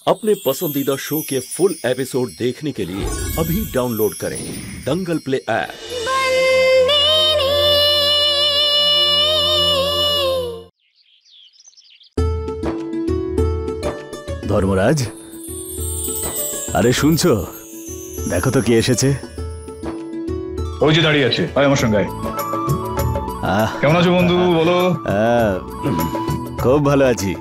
अपने पसंदीदा शो के फुल एपिसोड देखने के लिए अभी डाउनलोड करें दंगल प्ले ऐप। ধর্মরাজ, আরে শুনছো? দেখো তো কে এসেছে। ওই যে দাঁড়িয়ে আছে, আয় আমার সঙ্গে। কেমন আছো বন্ধু, বলো। খুব ভালো আছি।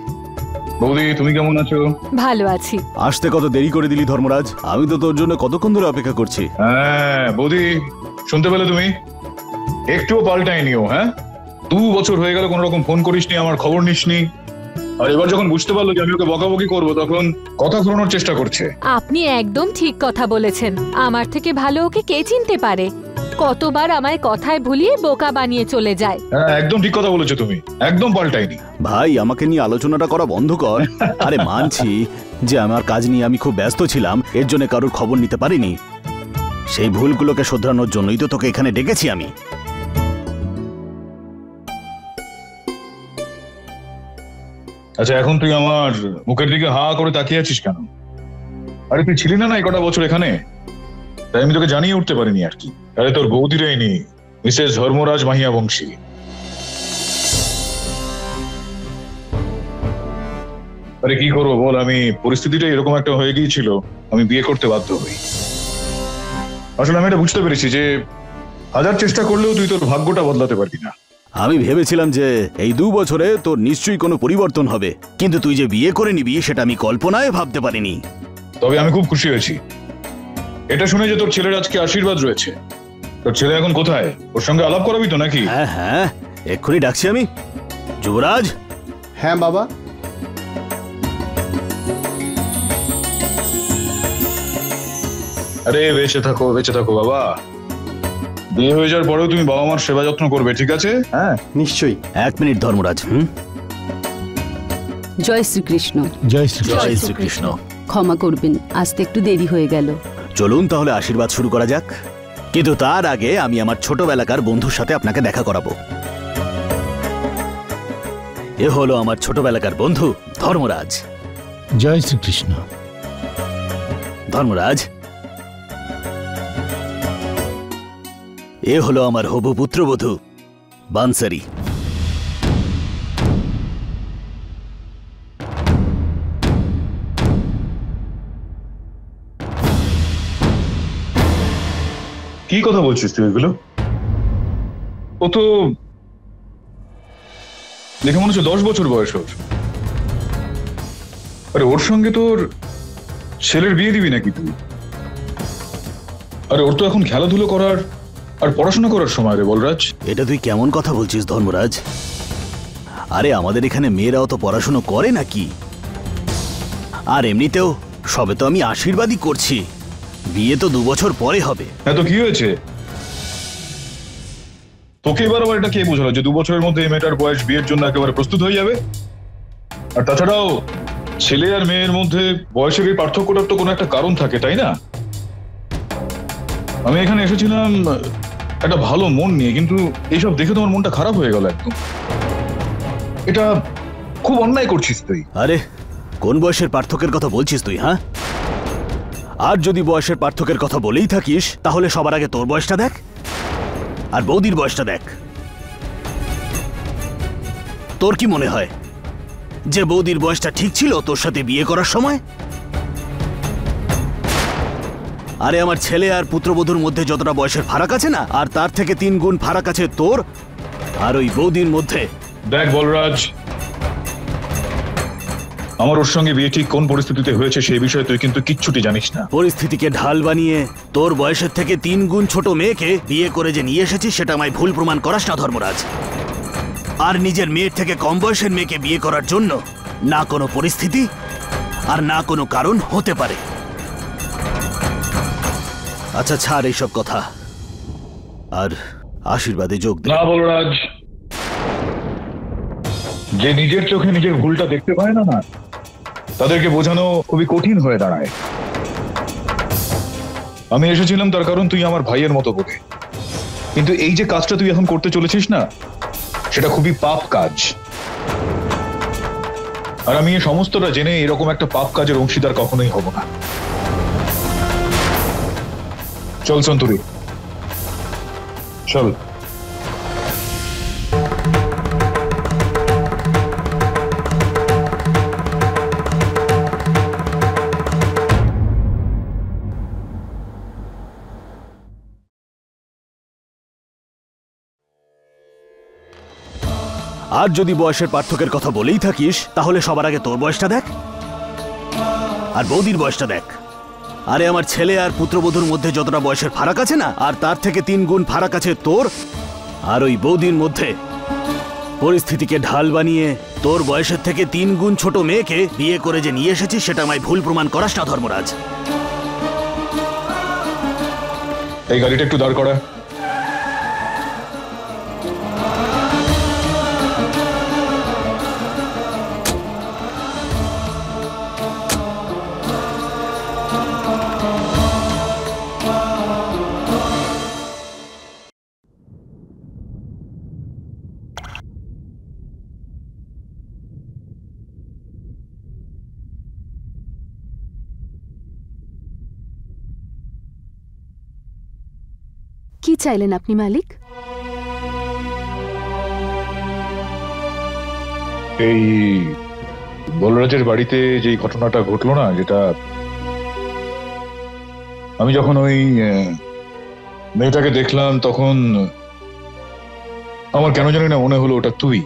বৌদি, তুমি কেমন আছো? ভালো আছি। আসতে কত দেরি করে দিলি ধর্মরাজ, আমি তো তোর জন্য কতক্ষণ ধরে অপেক্ষা করছি। হ্যাঁ বৌদি, শুনতে পেলে তুমি? একটুও পাল্টাইনিও। হ্যাঁ, 2 বছর হয়ে গেল কোনো রকম ফোন করিসনি, আমার খবর নিসনি। আর এবার যখন বুঝতে পারলো যে আমি ওকে বকাবকি করবো, তখন কথা ঘোরানোর চেষ্টা করছে। আপনি একদম ঠিক কথা বলেছেন। আমার থেকে ভালো ওকে কে চিনতে পারে? কতবার আমায় কথায় ভুলিয়ে বোকা বানিয়ে চলে যায়। হ্যাঁ, একদম ঠিক কথা বলেছো তুমি, একদম পাল্টাইনি। ভাই, আমাকে নিয়ে আলোচনাটা করা বন্ধ কর। আরে মানছি যে আমার কাজ নিয়ে আমি খুব ব্যস্ত ছিলাম, এর জন্য কারোর খবর নিতে পারিনি। সেই ভুলগুলোকে শোধরানোর জন্যই তো তোকে এখানে ডেকেছি আমি। আচ্ছা, এখন তুই আমার মুখের দিকে হা করে তাকিয়ে আছিস কেন? আরে তুই ছিলি না এই কটা বছর এখানে, তাই আমি তোকে জানিয়ে উঠতে পারিনি আর কি। আরে তোর বৌদিরাই নি, মিসেস ধর্মরাজ মাহিয়া বংশী। আরে কি করবো বল, আমি পরিস্থিতিটা এরকম একটা হয়ে গিয়েছিল, আমি বিয়ে করতে বাধ্য হই। আসলে আমি এটা বুঝতে পেরেছি যে হাজার চেষ্টা করলেও তুই তোর ভাগ্যটা বদলাতে পারবি না। আমি ভেবেছিলাম যে এই 2 বছরে তোর নিশ্চয়ই কোনো পরিবর্তন হবে, কিন্তু তুই যে বিয়ে করে নিবি সেটা আমি কল্পনায় ভাবতে পারিনি। তবে আমি খুব খুশি হয়েছি এটা শুনে যে তোর ছেলের আজকে আশীর্বাদ রয়েছে। তোর ছেলে এখন কোথায়? ওর সঙ্গে আলাপ করাবি তো নাকি? হ্যাঁ হ্যাঁ, এক্ষুনি ডাকছি আমি। যুবরাজ। হ্যাঁ বাবা। আরে বেঁচে থাকো, বেঁচে থাকো বাবা। বিয়ে হয়ে যাওয়ার পরেও তুমি বাবা মার সেবা যত্ন করবে, ঠিক আছে? হ্যাঁ নিশ্চয়ই। 1 মিনিট ধর্মরাজ। জয় শ্রীকৃষ্ণ। জয় শ্রীকৃষ্ণ। ক্ষমা করবেন, আসতে একটু দেরি হয়ে গেল। চলুন তাহলে আশীর্বাদ শুরু করা যাক, কিন্তু তার আগে আমি আমার ছোটবেলাকার বন্ধুর সাথে আপনাকে দেখা করাবো। এ হলো আমার ছোটবেলাকার বন্ধু ধর্মরাজ। জয় শ্রীকৃষ্ণ। ধর্মরাজ, এ হলো আমার হবু পুত্রবধূ বানসারি। কি কথা বলছিস তুই এগুলো? ও তো দেখে মনে হচ্ছে 10 বছর বয়স ওর। আরে ওর সঙ্গে তোর ছেলের বিয়ে দিবি নাকি তুই? আরে ওর তো এখন খেলাধুলো করার আর পড়াশোনা করার সময় রে বলরাজ। এটা তুই কেমন কথা বলছিস ধর্মরাজ? আরে আমাদের এখানে মেয়েরাও তো পড়াশোনা করে নাকি? আর এমনিতেও সবে তো আমি আশীর্বাদই করছি, বিয়ে তো 2 বছর পরে হবে। হ্যাঁ, তো কি হয়েছে? তোকে এবার আবার এটা কে বোঝালো যে 2 বছরের মধ্যে এই মেয়েটার বয়স বিয়ের জন্য একেবারে প্রস্তুত হয়ে যাবে? আর তাছাড়াও ছেলে আর মেয়ের মধ্যে বয়সের এই পার্থক্যটার তো কোনো একটা কারণ থাকে, তাই না? আমি এখানে এসেছিলাম একটা ভালো মন নিয়ে, কিন্তু এইসব দেখে তোমার মনটা খারাপ হয়ে গেল একদম। এটা খুব অন্যায় করছিস তুই। আরে কোন বয়সের পার্থক্যের কথা বলছিস তুই? হ্যাঁ, আর যদি বয়সের পার্থক্যের কথা বলেই থাকিস তাহলে সবার আগে তোর বয়সটা দেখ আর বৌদির বয়সটা দেখ। তোর কি মনে হয় যে বৌদির বয়সটা ঠিক ছিল তোর সাথে বিয়ে করার সময়? আরে আমার ছেলে আর পুত্রবধূর মধ্যে যতটা বয়সের ফারাক আছে না, আর তার থেকে 3 গুণ ফারাক আছে তোর আর ওই বৌদির মধ্যে। দেখ বলরাজ, আমার ওর সঙ্গে বিয়ে ঠিক কোন পরিস্থিতিতে হয়েছে সেই বিষয়ে তুই কিন্তু কিচ্ছুটি জানিস না। পরিস্থিতিকে ঢাল বানিয়ে তোর বয়সের থেকে 3 গুণ ছোট মেয়েকে বিয়ে করে যে নিয়ে এসেছিস সেটা আমায় ভুল প্রমাণ করাস না ধর্মরাজ। আর নিজের মেয়ের থেকে কম বয়সের মেয়েকে বিয়ে করার জন্য না কোনো পরিস্থিতি আর না কোনো কারণ হতে পারে। আচ্ছা ছাড় এইসব কথা, আর আশীর্বাদে যোগ দে। না বলরাজ, যে নিজের চোখে নিজের ভুলটা দেখতে পায় না, তাদেরকে বোঝানো খুবই কঠিন হয়ে দাঁড়ায়। আমি এসেছিলাম তার কারণ তুই আমার ভাইয়ের মতো বলে, কিন্তু এই যে কাজটা তুই এখন করতে চলেছিস না, সেটা খুবই পাপ কাজ। আর আমি এই সমস্তটা জেনে এরকম একটা পাপ কাজের অংশীদার কখনোই হব না। চল সন্তুরি, চল। আর যদি বয়সের পার্থক্যের কথা বলেই থাকিস তাহলে সবার আগে তোর বয়সটা দেখ আর বৌদির বয়সটা দেখ। আরে আমার ছেলে আর পুত্রবধূর মধ্যে যতটা বয়সের ফারাক আছে না, আর তার থেকে 3 গুণ ফারাক আছে তোর আর ওই বৌদির মধ্যে। পরিস্থিতিকে ঢাল বানিয়ে তোর বয়সের থেকে 3 গুণ ছোট মেয়েকে বিয়ে করে যে নিয়ে এসেছিস সেটা আমায় ভুল প্রমাণ করাস না ধর্মরাজ। এই গাড়িটা একটু দাঁড় করা। কি চাইলেন আপনি মালিক? এই বলরাজের বাড়িতে যে ঘটনাটা ঘটলো না, যেটা আমি যখন ওই মেয়েটাকে দেখলাম তখন আমার কেন জানি না মনে হলো ওটা তুই।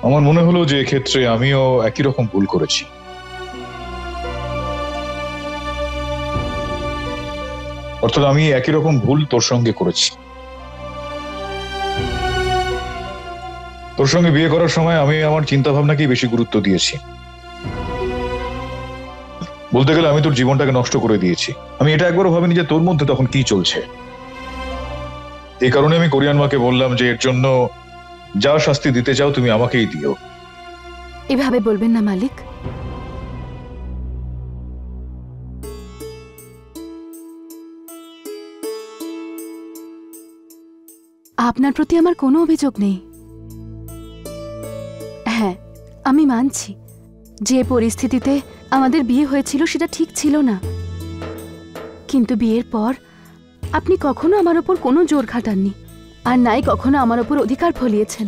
আমার মনে হলো যে এক্ষেত্রে আমিও একই রকম ভুল করেছি। অর্থাৎ আমি একই রকম ভুল তোর সঙ্গে করেছি। তোর সঙ্গে বিয়ে করার সময় আমি আমার চিন্তা ভাবনাকেই বেশি গুরুত্ব দিয়েছি। বলতে গেলে আমি তোর জীবনটাকে নষ্ট করে দিয়েছি। আমি এটা একবারও ভাবিনি যে তোর মধ্যে তখন কি চলছে। এই কারণে আমি কোরিয়ান মাকে বললাম যে এর জন্য যা শাস্তি দিতে চাও তুমি আমাকেই দিও। এভাবে বলবেন না মালিক। আপনার প্রতি আমার কোনো অভিযোগ নেই। হ্যাঁ, আমি মানছি যে পরিস্থিতিতে আমাদের বিয়ে হয়েছিল সেটা ঠিক ছিল না, কিন্তু বিয়ের পর আপনি কখনো আমার ওপর কোনো জোর খাটাননি, আর নাই কখনো আমার ওপর অধিকার ফলিয়েছেন।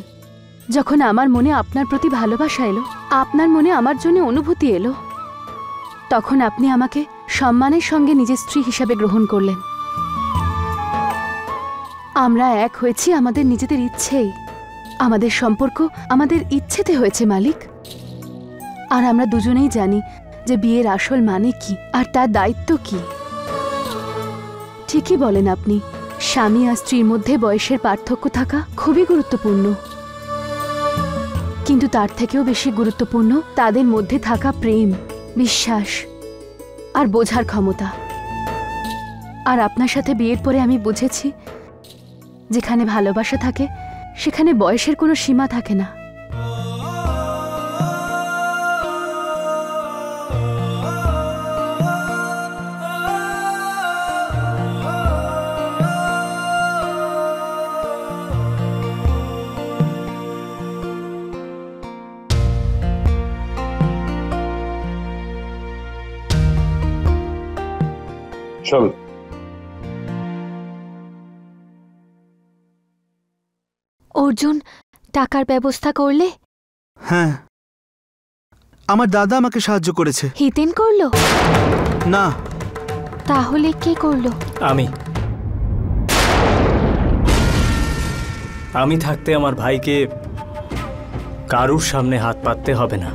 যখন আমার মনে আপনার প্রতি ভালোবাসা এলো, আপনার মনে আমার জন্য অনুভূতি এলো, তখন আপনি আমাকে সম্মানের সঙ্গে নিজের স্ত্রী হিসাবে গ্রহণ করলেন। আমরা এক হয়েছি আমাদের নিজেদের ইচ্ছেই। আমাদের সম্পর্ক আমাদের ইচ্ছেতে হয়েছে মালিক। আর আমরা দুজনেই জানি যে বিয়ের আসল মানে কি আর তার দায়িত্ব কি। ঠিকই বলেন আপনি, স্বামী আর স্ত্রীর মধ্যে বয়সের পার্থক্য থাকা খুবই গুরুত্বপূর্ণ, কিন্তু তার থেকেও বেশি গুরুত্বপূর্ণ তাদের মধ্যে থাকা প্রেম, বিশ্বাস আর বোঝার ক্ষমতা। আর আপনার সাথে বিয়ের পরে আমি বুঝেছি, যেখানে ভালোবাসা থাকে সেখানে বয়সের কোনো সীমা থাকে না। চল। অর্জুন, টাকার ব্যবস্থা করলে? হ্যাঁ, আমার দাদা আমাকে সাহায্য করেছে। হিতেন করলো? না। তাহলে কে করলো? আমি থাকতে আমার ভাইকে কারুর সামনে হাত পাততে হবে না।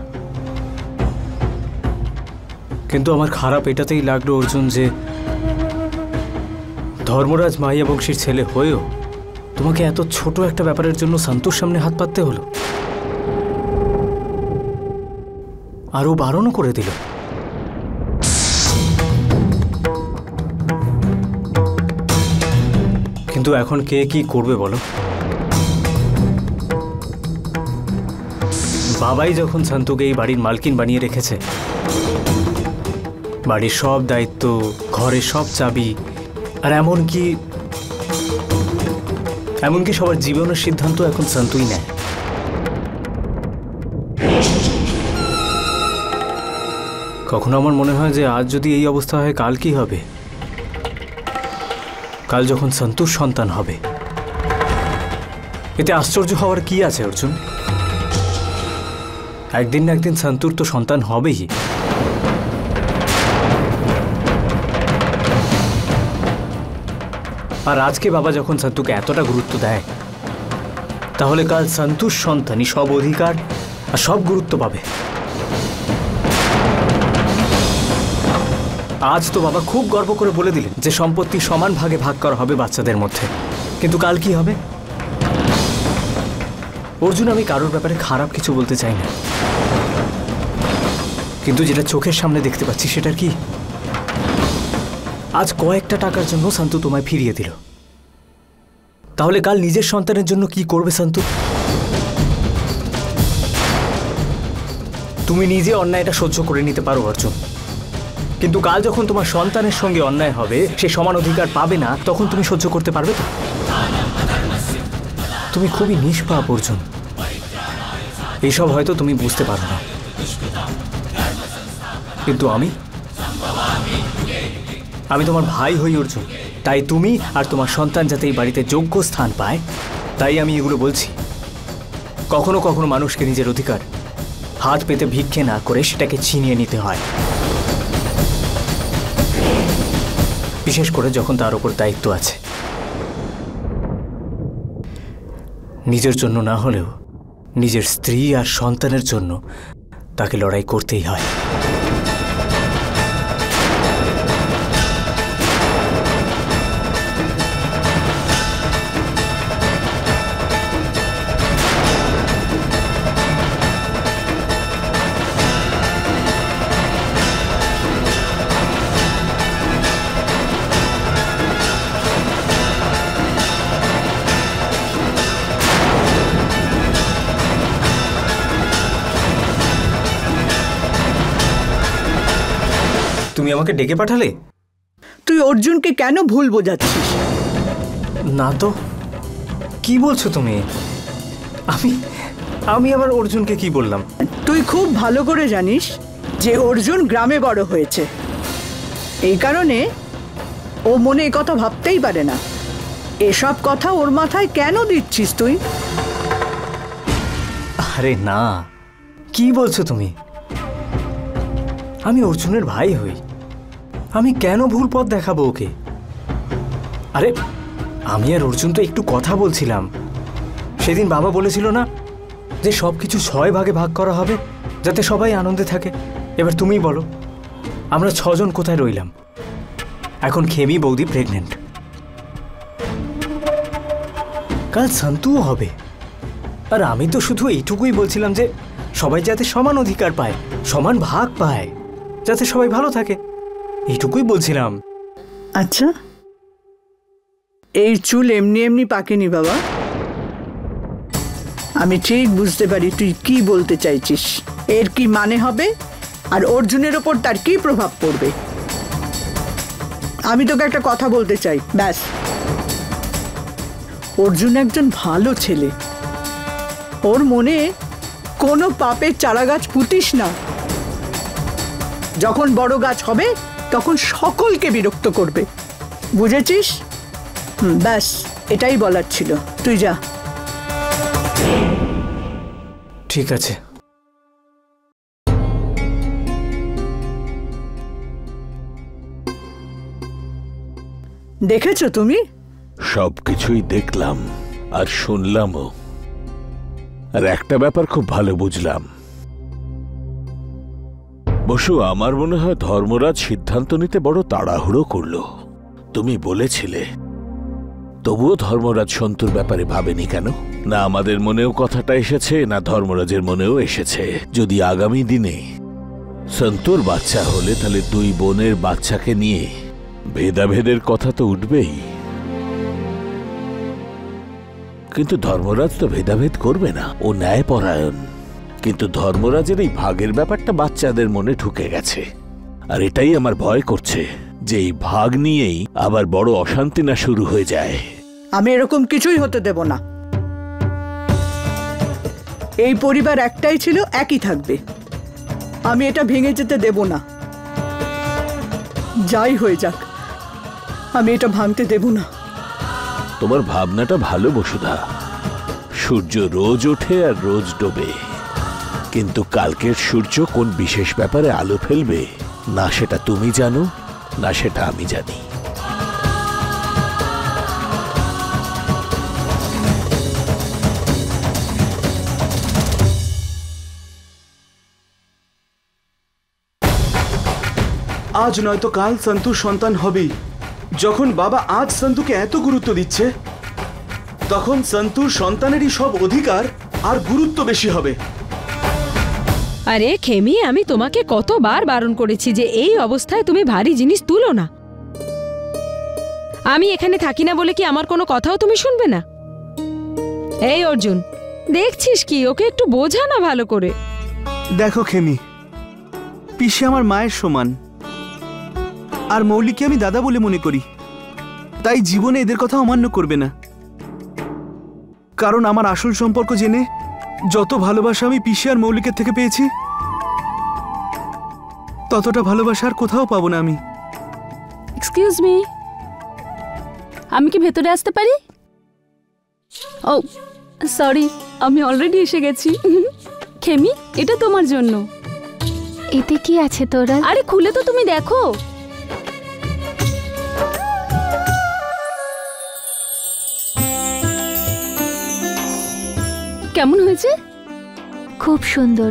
কিন্তু আমার খারাপ এটাতেই লাগলো অর্জুন, যে ধর্মরাজ মাইয়া বংশীর ছেলে হয়েও তোমাকে এত ছোট একটা ব্যাপারের জন্য সন্তোর সামনে হাত পাততে হলো। আরও বারণও করে দিল। কিন্তু এখন কে কি করবে বলো? বাবাই যখন সন্তুকে এই বাড়ির মালকিন বানিয়ে রেখেছে, বাড়ির সব দায়িত্ব, ঘরের সব চাবি, আর এমনকি সবার জীবনের সিদ্ধান্ত এখন সন্তুই নেয়। কখনো আমার মনে হয় যে আজ যদি এই অবস্থা হয় কাল কি হবে। কাল যখন সন্তোষ সন্তান হবে, এতে আশ্চর্য হওয়ার কি আছে অর্জুন? একদিন না একদিন সন্তোষ তো সন্তান হবেই। আর আজকে বাবা যখন সন্তুকে এতটা গুরুত্ব দেয়, তাহলে কাল সন্তোষ সন্তানই সব অধিকার আর সব গুরুত্ব পাবে। আজ তো বাবা খুব গর্ব করে বলে দিলেন যে সম্পত্তি সমান ভাগে ভাগ করা হবে বাচ্চাদের মধ্যে, কিন্তু কাল কি হবে? অর্জুন, আমি কারোর ব্যাপারে খারাপ কিছু বলতে চাই না, কিন্তু যেটা চোখের সামনে দেখতে পাচ্ছি সেটার কি? আজ কয়েকটা টাকার জন্য সন্তু তোমায় ফিরিয়ে দিল, তাহলে কাল নিজের সন্তানের জন্য কি করবে সন্তু? তুমি নিজে অন্যায়টা সহ্য করে নিতে পারো অর্জুন, কিন্তু কাল যখন তোমার সন্তানের সঙ্গে অন্যায় হবে, সে সমান অধিকার পাবে না, তখন তুমি সহ্য করতে পারবে তো? তুমি খুবই নিষ্পাপ অর্জুন, এইসব হয়তো তুমি বুঝতে পারো না, কিন্তু আমি তোমার ভাই হই অর্জুন। তাই তুমি আর তোমার সন্তান যাতে এই বাড়িতে যোগ্য স্থান পায়, তাই আমি এগুলো বলছি। কখনো কখনো মানুষকে নিজের অধিকার হাত পেতে ভিক্ষে না করে সেটাকে ছিনিয়ে নিতে হয়, বিশেষ করে যখন তার উপর দায়িত্ব আছে। নিজের জন্য না হলেও নিজের স্ত্রী আর সন্তানের জন্য তাকে লড়াই করতেই হয়। তুমি আমাকে ডেকে পাঠালে? তুই অর্জুনকে কেন ভুল বোঝাচ্ছিস? না তো, কি বলছো তুমি? আমি আবার অর্জুনকে কি বললাম? তুই খুব ভালো করে জানিস যে অর্জুন গ্রামে বড় হয়েছে, এই কারণে ও মনে এ কথা ভাবতেই পারে না। এসব কথা ওর মাথায় কেন দিচ্ছিস তুই? আরে না, কি বলছো তুমি? আমি অর্জুনের ভাই হই, আমি কেন ভুল পথ দেখাবো ওকে? আরে আমি আর অর্জুন তো একটু কথা বলছিলাম। সেদিন বাবা বলেছিল না যে সবকিছু 6 ভাগে ভাগ করা হবে যাতে সবাই আনন্দে থাকে। এবার তুমিই বলো, আমরা 6 জন কোথায় রইলাম? এখন খেমি বৌদি প্রেগনেন্ট, কাল সন্তুও হবে। আর আমি তো শুধু এইটুকুই বলছিলাম যে সবাই যাতে সমান অধিকার পায়, সমান ভাগ পায়, যাতে সবাই ভালো থাকে, এইটুকুই বলছিলাম। আচ্ছা, এই চুল এমনি এমনি পাকেনি বাবা। আমি ঠিক বুঝতে পারি তুই কি বলতে চাইছিস, এর কি মানে হবে আর অর্জুনের ওপর তার কি প্রভাব পড়বে। আমি তোকে একটা কথা বলতে চাই, ব্যাস। অর্জুন একজন ভালো ছেলে, ওর মনে কোনো পাপের চারা গাছ পুঁতিস না। যখন বড় গাছ হবে তখন সকলকে বিরক্ত করবে, বুঝেছিস? ব্যাস, এটাই বলার ছিল। তুই যা। ঠিক আছে। দেখেছো তুমি? সবকিছুই দেখলাম আর শুনলামও, আর একটা ব্যাপার খুব ভালো বুঝলাম। বসু, আমার মনে হয় ধর্মরাজ সিদ্ধান্ত নিতে বড় তাড়াহুড়ো করলো। তুমি বলেছিলে, তবুও ধর্মরাজ সন্তুর ব্যাপারে ভাবেনি কেন? না আমাদের মনেও কথাটা এসেছে, না ধর্মরাজের মনেও এসেছে। যদি আগামী দিনে সন্তুর বাচ্চা হলে তাহলে 2 বোনের বাচ্চাকে নিয়ে ভেদাভেদের কথা তো উঠবেই। কিন্তু ধর্মরাজ তো ভেদাভেদ করবে না, ও ন্যায়পরায়ণ। কিন্তু ধর্মরাজের এই ভাগের ব্যাপারটা বাচ্চাদের মনে ঢুকে গেছে, আর এটাই আমার ভয় করছে যে এই ভাগ নিয়েই আবার বড় অশান্তি না শুরু হয়ে যায়। আমি এরকম কিছুই হতে দেব না। এই পরিবার একটাই ছিল, একই থাকবে। আমি এটা ভেঙে যেতে দেব না। যাই হয়ে যাক, আমি এটা ভাঙতে দেব না। তোমার ভাবনাটা ভালো বসুধা। সূর্য রোজ ওঠে আর রোজ ডোবে, কিন্তু কালকের সূর্য কোন বিশেষ ব্যাপারে আলো ফেলবে না সেটা তুমি জানো, না সেটা আমি জানি। আজ নয়তো কাল সন্তুর সন্তান হবেই। যখন বাবা আজ সন্তুকে এত গুরুত্ব দিচ্ছে, তখন সন্তুর সন্তানেরই সব অধিকার আর গুরুত্ব বেশি হবে। আরে খেমি, আমি তোমাকে কতবার বারণ করেছি যে এই অবস্থায় তুমি ভারী জিনিস তুলো না। আমি এখানে থাকি না বলে কি আমার কোনো কথাও তুমি শুনবে না? এই অর্জুন, দেখছিস কি, ওকে একটু বোঝা না ভালো করে। দেখো খেমি, পিসি আমার মায়ের সমান, আর মৌলিকে আমি দাদা বলে মনে করি, তাই জীবনে এদের কথা অমান্য করবে না। কারণ আমার আসল সম্পর্ক জেনে যত ভালোবাসা আমি পিসি আর মৌলিকের থেকে পেয়েছি, ততটা ভালোবাসা আর কোথাও পাবো না আমি। এক্সকিউজ মি, আমি কি ভেতরে আসতে পারি? ও সরি, আমি অলরেডি এসে গেছি। খেমি, এটা তোমার জন্য। এতে কি আছে তোরা? আরে খুলে তো তুমি দেখো। কেমন হয়েছে? খুব সুন্দর।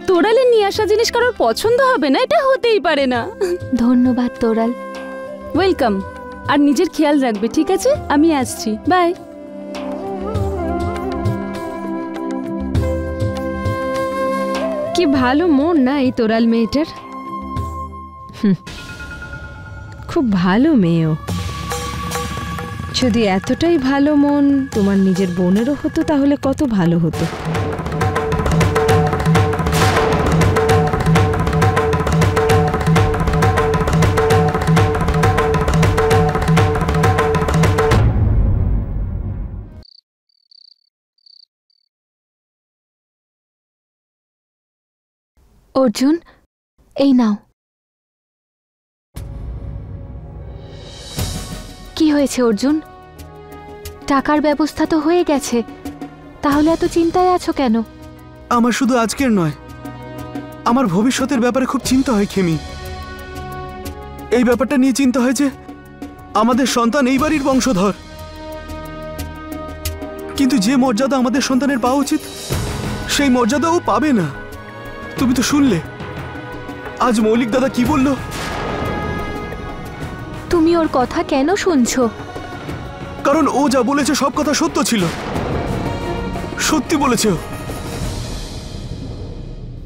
তোরালে নিয়ে আসা জিনিস কারোর পছন্দ হবে না, এটা হতেই পারে না। ধন্যবাদ তোরাল। ওয়েলকাম। আর নিজের খেয়াল রাখবে, ঠিক আছে? আমি আসছি, বাই। কি ভালো মন না এই তোরাল মেয়েটার। খুব ভালো মেয়েও। যদি এতটাই ভালো মন তোমার নিজের বোনেরও হতো তাহলে কত ভালো হতো। অর্জুন, এই নাও। কি হয়েছে অর্জুন? টাকার ব্যবস্থা তো হয়ে গেছে, তাহলে এত চিন্তায় আছো কেন? আমার শুধু আজকের নয়, আমার ভবিষ্যতের ব্যাপারে খুব চিন্তা হয় খেমি। এই ব্যাপারটা নিয়ে চিন্তা হয় যে আমাদের সন্তান এই বাড়ির বংশধর, কিন্তু যে মর্যাদা আমাদের সন্তানের পাওয়া উচিত সেই মর্যাদা ও পাবে না। তুমি তো শুনলে আজ মৌলিক দাদা কি বলল। তুমি ওর কথা কেন শুনছো? কারণ ও যা বলেছে সব কথা সত্য ছিল, সত্যি বলেছে।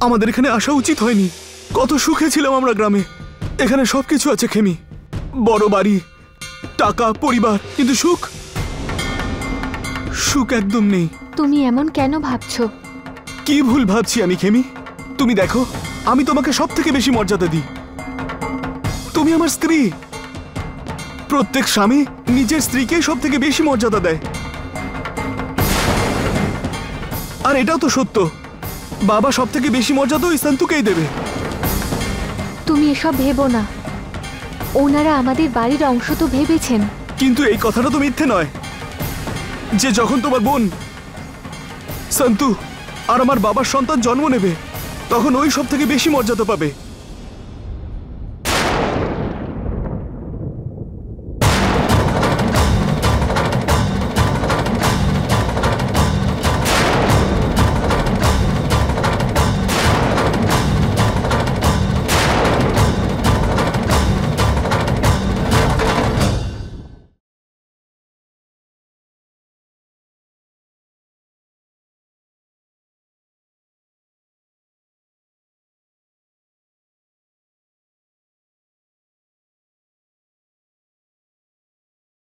আমাদের এখানে আসা উচিত হয়নি। কত সুখে ছিলাম আমরা গ্রামে। এখানে সবকিছু আছে খেমি, বড় বাড়ি, টাকা, পরিবার, কিন্তু সুখ সুখ একদম নেই। তুমি এমন কেন ভাবছো? কি ভুল ভাবছি আমি খেমি? তুমি দেখো, আমি তোমাকে সব থেকে বেশি মর্যাদা দিই। তুমি আমার স্ত্রী। প্রত্যেক স্বামী নিজের স্ত্রীকে সব থেকে বেশি মর্যাদা দেয়। আর এটাও তো সত্য, বাবা সব থেকে বেশি মর্যাদা ওই সন্তুকেই দেবে। তুমি এসব ভেবো না, ওনারা আমাদের বাড়ির অংশ তো ভেবেছেন। কিন্তু এই কথাটা তো মিথ্যে নয় যে যখন তোমার বোন সন্তু আর আমার বাবার সন্তান জন্ম নেবে, তখন ওই সব থেকে বেশি মর্যাদা পাবে।